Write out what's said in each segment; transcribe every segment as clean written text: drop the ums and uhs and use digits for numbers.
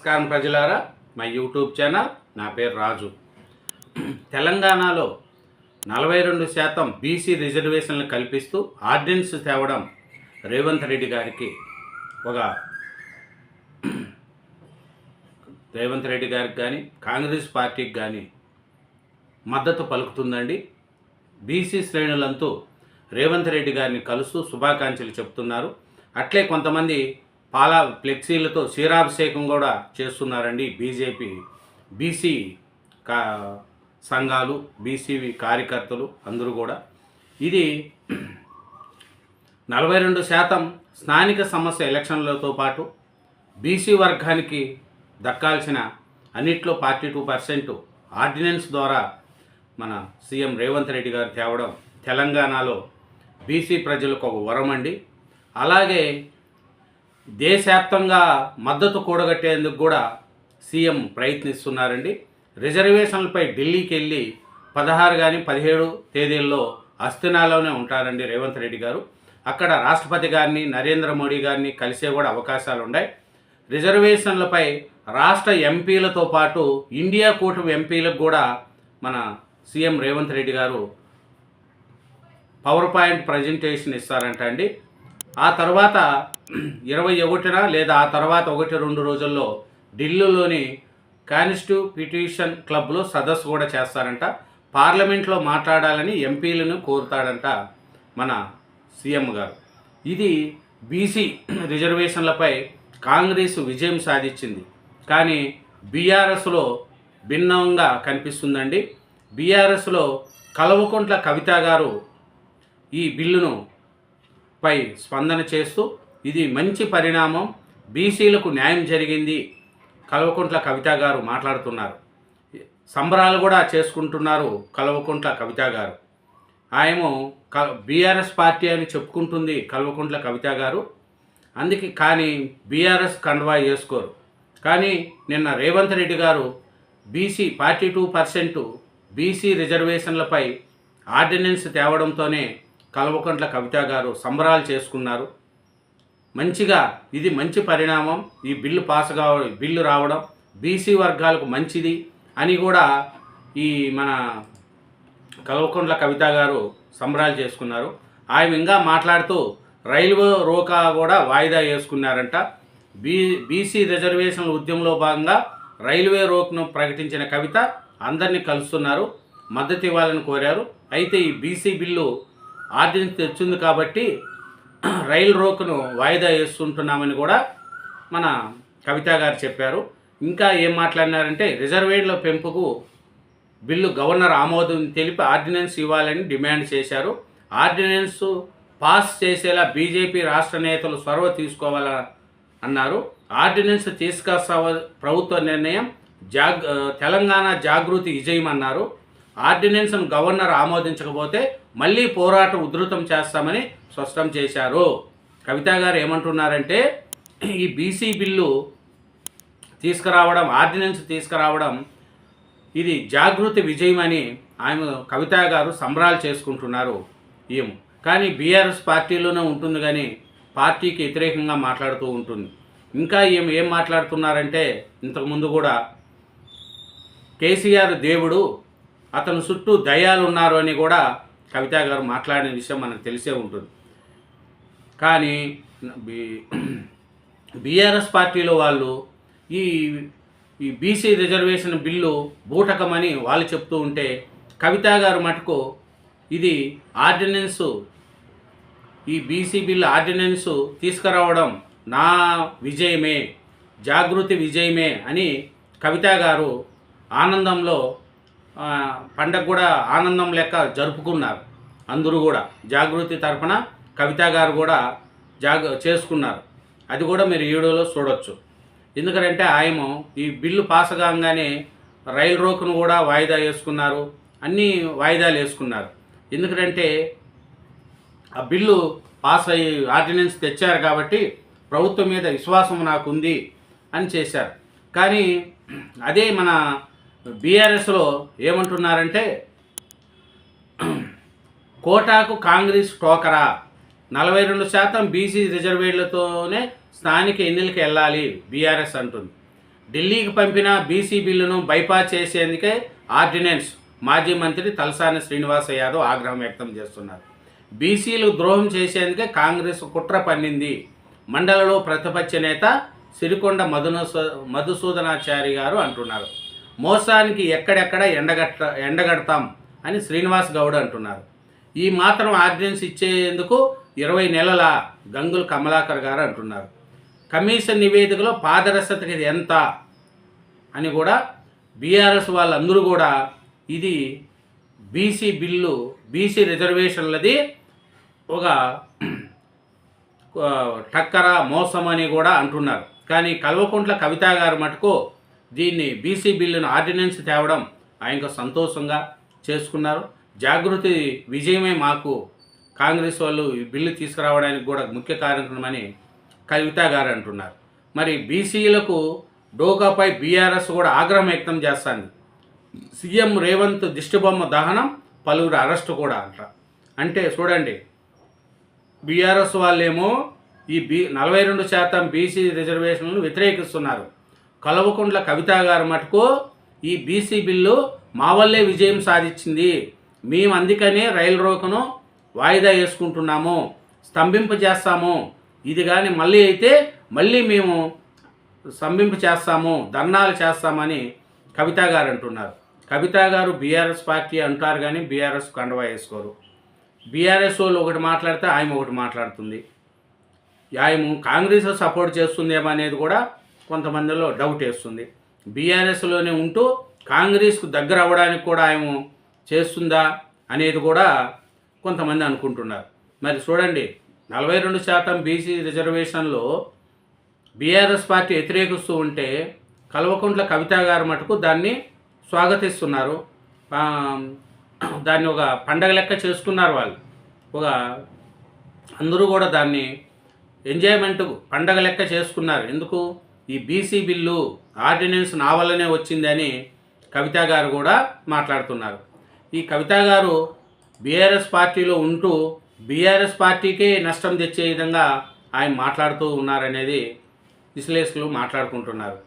నమస్కారం ప్రజలారా, మా యూట్యూబ్ ఛానల్. నా పేరు రాజు. తెలంగాణలో 42% బీసీ రిజర్వేషన్లు కల్పిస్తూ ఆర్డినెన్స్ తేవడం రేవంత్ రెడ్డి గారికి కానీ కాంగ్రెస్ పార్టీకి కానీ మద్దతు పలుకుతుందండి. బీసీ శ్రేణులంతా రేవంత్ రెడ్డి గారిని కలుస్తూ శుభాకాంక్షలు చెప్తున్నారు. అట్లే కొంతమంది ఫ్లెక్సీలతో క్షీరాభిషేకం కూడా చేస్తున్నారండి. బీసీ సంఘాలు, బీసీ కార్యకర్తలు అందరూ కూడా. ఇది 42% స్థానిక సమస్య ఎలక్షన్లతో పాటు బీసీ వర్గానికి దక్కాల్సిన అన్నిట్లో 42% ఆర్డినెన్స్ ద్వారా మన సీఎం రేవంత్ రెడ్డి గారు తేవడం తెలంగాణలో బీసీ ప్రజలకు ఒక వరం అండి. అలాగే దేశవ్యాప్తంగా మద్దతు కూడగట్టేందుకు కూడా సీఎం ప్రయత్నిస్తున్నారండి. రిజర్వేషన్లపై ఢిల్లీకి వెళ్ళి 16 కానీ 17 తేదీల్లో అస్థినాలోనే ఉంటారండి రేవంత్ రెడ్డి గారు. అక్కడ రాష్ట్రపతి గారిని, నరేంద్ర మోడీ గారిని కలిసే కూడా అవకాశాలు ఉన్నాయి. రిజర్వేషన్లపై రాష్ట్ర ఎంపీలతో పాటు ఇండియా కూటమి ఎంపీలకు కూడా మన సీఎం రేవంత్ రెడ్డి గారు పవర్ పాయింట్ ప్రజెంటేషన్ ఇస్తారంట అండి. ఆ తర్వాత 21న లేదా ఆ తర్వాత 1-2 రోజుల్లో ఢిల్లీలోని కాన్స్టిట్యూషన్ క్లబ్లో సదస్సు కూడా చేస్తారంట. పార్లమెంట్లో మాట్లాడాలని ఎంపీలను కోరుతాడంట మన సీఎం గారు. ఇది బీసీ రిజర్వేషన్లపై కాంగ్రెస్ విజయం సాధించింది. కానీ బీఆర్ఎస్లో భిన్నంగా కనిపిస్తుందండి. బీఆర్ఎస్లో కల్వకుంట్ల కవిత గారు ఈ బిల్లును పై స్పందన చేస్తూ ఇది మంచి పరిణామం, బీసీలకు న్యాయం జరిగింది కల్వకుంట్ల కవిత గారు మాట్లాడుతున్నారు. సంబరాలు కూడా చేసుకుంటున్నారు కల్వకుంట్ల కవిత గారు. ఆయమో బీఆర్ఎస్ పార్టీ అని చెప్పుకుంటుంది కల్వకుంట్ల కవిత గారు. అందుకే కానీ బీఆర్ఎస్ కండువా చేసుకోరు. కానీ నిన్న రేవంత్ రెడ్డి గారు 42% బీసీ రిజర్వేషన్లపై ఆర్డినెన్స్ తేవడంతోనే కల్వకుంట్ల కవిత గారు సంబరాలు చేసుకున్నారు. మంచిగా ఇది మంచి పరిణామం, ఈ బిల్లు రావడం బీసీ వర్గాలకు మంచిది అని కూడా ఈ మన కల్వకుంట్ల కవిత గారు సంబరాలు చేసుకున్నారు. ఆయన ఇంకా మాట్లాడుతూ రైల్వే రోకా కూడా వాయిదా వేసుకున్నారంట. బీసీ రిజర్వేషన్ల ఉద్యమంలో భాగంగా రైల్వే రోక్ను ప్రకటించిన కవిత అందరినీ కలుస్తున్నారు, మద్దతు ఇవ్వాలని కోరారు. అయితే ఈ బీసీ బిల్లు ఆర్డినెన్స్ తెచ్చింది కాబట్టి రైలు రోకును వాయిదా వేస్తుంటున్నామని కూడా మన కవిత గారు చెప్పారు. ఇంకా ఏం మాట్లాడినారంటే రిజర్వేషన్ల పెంపుకు బిల్లు గవర్నర్ ఆమోదం తెలిపి ఆర్డినెన్స్ ఇవ్వాలని డిమాండ్ చేశారు. ఆర్డినెన్స్ పాస్ చేసేలా బీజేపీ రాష్ట్ర నేతలు చొరవ తీసుకోవాలని అన్నారు. ఆర్డినెన్స్ తీసుకొస్తా ప్రభుత్వ నిర్ణయం తెలంగాణ జాగృతి విజయం అన్నారు. ఆర్డినెన్స్ను గవర్నర్ ఆమోదించకపోతే మళ్ళీ పోరాటం ఉధృతం చేస్తామని స్పష్టం చేశారు. కవిత గారు ఏమంటున్నారంటే ఈ బీసీ బిల్లు ఆర్డినెన్స్ తీసుకురావడం ఇది జాగృతి విజయం అని ఆయన కవిత గారు సంబరాలు చేసుకుంటున్నారు. కానీ బీఆర్ఎస్ పార్టీలోనే ఉంటుంది, కానీ పార్టీకి వ్యతిరేకంగా మాట్లాడుతూ ఉంటుంది. ఇంకా ఏం మాట్లాడుతున్నారంటే ఇంతకుముందు కూడా కేసీఆర్ దేవుడు, అతను చుట్టూ దయ్యాలు ఉన్నారు అని కూడా కవిత గారు మాట్లాడిన విషయం మనకు తెలిసే ఉంటుంది. కానీ బీఆర్ఎస్ పార్టీలో వాళ్ళు ఈ బీసీ రిజర్వేషన్ బిల్లు బూటకమని వాళ్ళు చెప్తూ ఉంటే కవిత గారు మటుకు ఇది ఈ బీసీ బిల్లు ఆర్డినెన్స్ తీసుకురావడం నా విజయమే, జాగృతి విజయమే అని కవిత గారు ఆనందంలో పండగ కూడా ఆనందం లెక్క జరుపుకున్నారు. అందరూ కూడా జాగృతి తరఫున కవిత గారు కూడా చేసుకున్నారు. అది కూడా మీరు వీడియోలో చూడొచ్చు. ఎందుకంటే ఆయన ఈ బిల్లు పాస్ కాగానే రైలు రోకును కూడా వాయిదా వేసుకున్నారు, అన్నీ వాయిదాలు వేసుకున్నారు. ఎందుకంటే ఆ బిల్లు పాస్ అయ్యి ఆర్డినెన్స్ తెచ్చారు కాబట్టి ప్రభుత్వం మీద విశ్వాసం నాకు ఉంది అని చేశారు. కానీ అదే మన బీఆర్ఎస్లో ఏమంటున్నారంటే కోటాకు కాంగ్రెస్ టోకరా, 42% బీసీ రిజర్వేషన్లతోనే స్థానిక ఎన్నికలకు వెళ్ళాలి బీఆర్ఎస్ అంటుంది. ఢిల్లీకి పంపిన బీసీ బిల్లును బైపాస్ చేసేందుకే ఆర్డినెన్స్ మాజీ మంత్రి తలసాని శ్రీనివాస యాదవ్ ఆగ్రహం వ్యక్తం చేస్తున్నారు. బీసీలు ద్రోహం చేసేందుకే కాంగ్రెస్ కుట్ర పన్నింది. మండలిలో ప్రతిపక్ష నేత సిరికొండ మధుసూదనాచారి గారు అంటున్నారు. మోసానికి ఎక్కడెక్కడ ఎండగడతాం అని శ్రీనివాస్ గౌడ్ అంటున్నారు. ఈ మాత్రం ఆర్డినెన్స్ ఇచ్చేందుకు 20 నెలల గంగుల కమలాకర్ గారు అంటున్నారు. కమిషన్ నివేదికలో పారదర్శకత ఎంత అని కూడా బీఆర్ఎస్ వాళ్ళందరూ కూడా ఇది బీసీ బిల్లు, బీసీ రిజర్వేషన్లది ఒక టక్కర మోసం అని కూడా అంటున్నారు. కానీ కల్వకుంట్ల కవిత గారు మటుకు దీన్ని బీసీ బిల్లును ఆర్డినెన్స్ తేవడం ఆయనకు సంతోషంగా చేసుకున్నారు. జాగృతి విజయమే మాకు కాంగ్రెస్ వాళ్ళు ఈ బిల్లు తీసుకురావడానికి కూడా ముఖ్య కారణమని కవిత గారు అంటున్నారు. మరి బీసీలకు డోకాపై బీఆర్ఎస్ కూడా ఆగ్రహం వ్యక్తం చేస్తుంది. సీఎం రేవంత్ దిష్టిబొమ్మ దహనం, పలువురు అరెస్టు కూడా అంటే చూడండి, బీఆర్ఎస్ వాళ్ళేమో ఈ 42% బీసీ రిజర్వేషన్లను వ్యతిరేకిస్తున్నారు. కల్వకుంట్ల కవిత గారు మటుకు ఈ బీసీ బిల్లు మా వల్లే విజయం సాధించింది, మేము అందుకనే రైలు రోకను వాయిదా వేసుకుంటున్నాము, స్తంభింప చేస్తాము, ఇది కానీ మళ్ళీ అయితే మళ్ళీ మేము స్తంభింప చేస్తాము, ధర్నాలు చేస్తామని కవిత గారు అంటున్నారు. కవిత గారు బీఆర్ఎస్ పార్టీ అంటారు కానీ బీఆర్ఎస్ కండవా వేసుకోరు. బీఆర్ఎస్ వాళ్ళు ఒకటి మాట్లాడితే ఆయన ఒకటి మాట్లాడుతుంది. ఆయన కాంగ్రెస్ సపోర్ట్ చేస్తుందేమో అనేది కూడా కొంతమందిలో డౌట్ వేస్తుంది. బీఆర్ఎస్లోనే ఉంటూ కాంగ్రెస్కు దగ్గర అవ్వడానికి కూడా ఆయన చేస్తుందా అనేది కూడా కొంతమంది అనుకుంటున్నారు. మరి చూడండి, 42% బీసీ రిజర్వేషన్లో బీఆర్ఎస్ పార్టీ వ్యతిరేకిస్తూ ఉంటే కల్వకుంట్ల కవిత గారు మటుకు దాన్ని స్వాగతిస్తున్నారు. దాన్ని ఒక పండగ లెక్క చేసుకున్నారు. వాళ్ళు ఒక అందరూ కూడా దాన్ని ఎంజాయ్మెంట్ పండగ లెక్క చేసుకున్నారు. ఎందుకు? ఈ బీసీ బిల్లు ఆర్డినెన్స్ నా వల్లనే వచ్చిందని కవిత గారు కూడా మాట్లాడుతున్నారు. ఈ కవిత గారు బీఆర్ఎస్ పార్టీలో ఉంటూ బీఆర్ఎస్ పార్టీకే నష్టం తెచ్చే విధంగా ఆయన మాట్లాడుతూ ఉన్నారనేది విశ్లేషకులు మాట్లాడుకుంటున్నారు.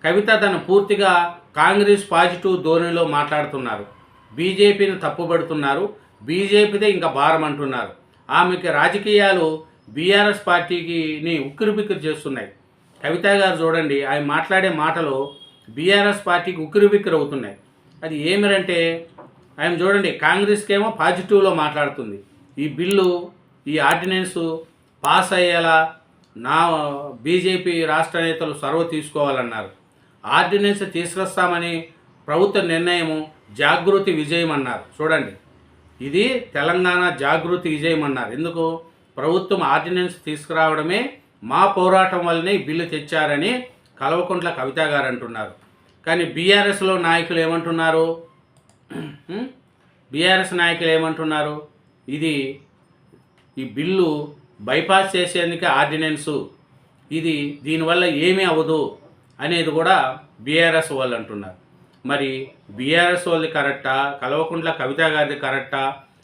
కవిత తను పూర్తిగా కాంగ్రెస్ పాజిటివ్ ధోరణిలో మాట్లాడుతున్నారు. బీజేపీని తప్పుపడుతున్నారు. బీజేపీదే ఇంకా భారం అంటున్నారు. ఆమెకి రాజకీయాలు బీఆర్ఎస్ పార్టీకి ఉక్కిరిబిక్కిరి చేస్తున్నాయి. కవిత గారు చూడండి, ఆయన మాట్లాడే మాటలు బీఆర్ఎస్ పార్టీకి ఉక్కిరిబిక్కిరి అవుతున్నాయి. అది ఏమిరంటే ఆయన చూడండి, కాంగ్రెస్కి ఏమో పాజిటివ్లో మాట్లాడుతుంది. ఈ బిల్లు, ఈ ఆర్డినెన్స్ పాస్ అయ్యేలా బీజేపీ రాష్ట్ర నేతలు చొరవ తీసుకోవాలన్నారు. ఆర్డినెన్స్ తీసుకొస్తామని ప్రభుత్వ నిర్ణయము జాగృతి విజయం అన్నారు. చూడండి, ఇది తెలంగాణ జాగృతి విజయం అన్నారు. ఎందుకు? ప్రభుత్వం ఆర్డినెన్స్ తీసుకురావడమే మా పోరాటం వల్లనే ఈ బిల్లు తెచ్చారని కల్వకుంట్ల కవిత గారు అంటున్నారు. కానీ బీఆర్ఎస్లో నాయకులు ఏమంటున్నారు? బీఆర్ఎస్ నాయకులు ఏమంటున్నారు? ఈ బిల్లు బైపాస్ చేసేందుకే ఆర్డినెన్సు, దీనివల్ల ఏమీ అవ్వదు అనేది కూడా బీఆర్ఎస్ వాళ్ళు అంటున్నారు. మరి బీఆర్ఎస్ వాళ్ళది కరెక్టా, కల్వకుంట్ల కవిత గారిది కరెక్టా?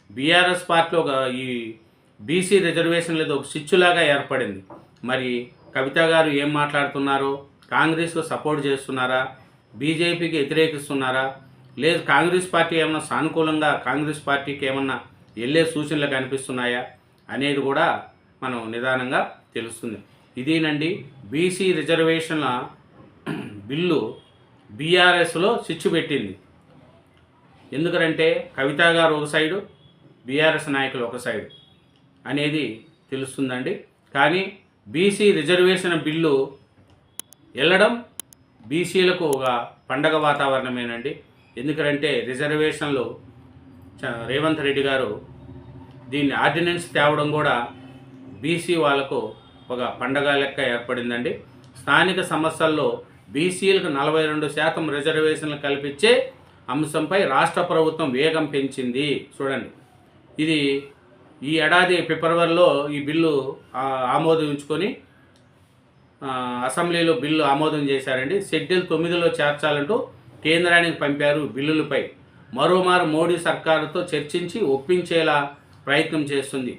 బీఆర్ఎస్ పార్టీలో ఈ బీసీ రిజర్వేషన్ లేదు ఒక స్విచ్లాగా ఏర్పడింది. మరి కవిత గారు ఏం మాట్లాడుతున్నారు? కాంగ్రెస్కు సపోర్ట్ చేస్తున్నారా? బీజేపీకి వ్యతిరేకిస్తున్నారా? లేదు కాంగ్రెస్ పార్టీ ఏమన్నా సానుకూలంగా కాంగ్రెస్ పార్టీకి ఏమన్నా వెళ్ళే సూచనలు కనిపిస్తున్నాయా అనేది కూడా మనం నిదానంగా తెలుస్తుంది. ఇదేనండి బీసీ రిజర్వేషన్ల బిల్లు బీఆర్ఎస్లో స్విచ్ పెట్టింది. ఎందుకంటే కవిత గారు ఒక సైడు, బీఆర్ఎస్ నాయకులు ఒక సైడు అనేది తెలుస్తుందండి. కానీ బీసీ రిజర్వేషన్ బిల్లు వెళ్ళడం బీసీలకు ఒక పండగ వాతావరణమేనండి. ఎందుకంటే రిజర్వేషన్లు రేవంత్ రెడ్డి గారు దీన్ని ఆర్డినెన్స్ తేవడం కూడా బీసీ వాళ్ళకు ఒక పండగ లెక్క ఏర్పడిందండి. స్థానిక సమస్యల్లో బీసీలకు 42% రిజర్వేషన్లు కల్పించే అంశంపై రాష్ట్ర ప్రభుత్వం వేగం పెంచింది. చూడండి, ఇది ఈ ఏడాది ఫిబ్రవరిలో ఈ బిల్లు ఆమోదించుకొని అసెంబ్లీలో బిల్లు ఆమోదం చేశారండి. షెడ్యూల్ 9లో చేర్చాలంటూ కేంద్రానికి పంపారు. బిల్లులపై మరోమారు మోడీ సర్కారుతో చర్చించి ఒప్పించేలా ప్రయత్నం చేస్తుంది.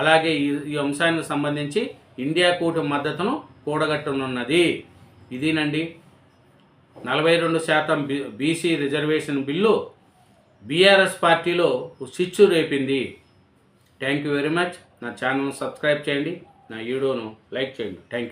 అలాగే ఈ అంశానికి సంబంధించి ఇండియా కూటమి మద్దతును కూడగట్టనున్నది. ఇదేనండి 42% బీసీ రిజర్వేషన్ బిల్లు బీఆర్ఎస్ పార్టీలో చిచ్చు రేపింది. Thank you very much. నా ఛానల్ను సబ్స్క్రైబ్ చేయండి, నా వీడియోను లైక్ చేయండి. Thank you.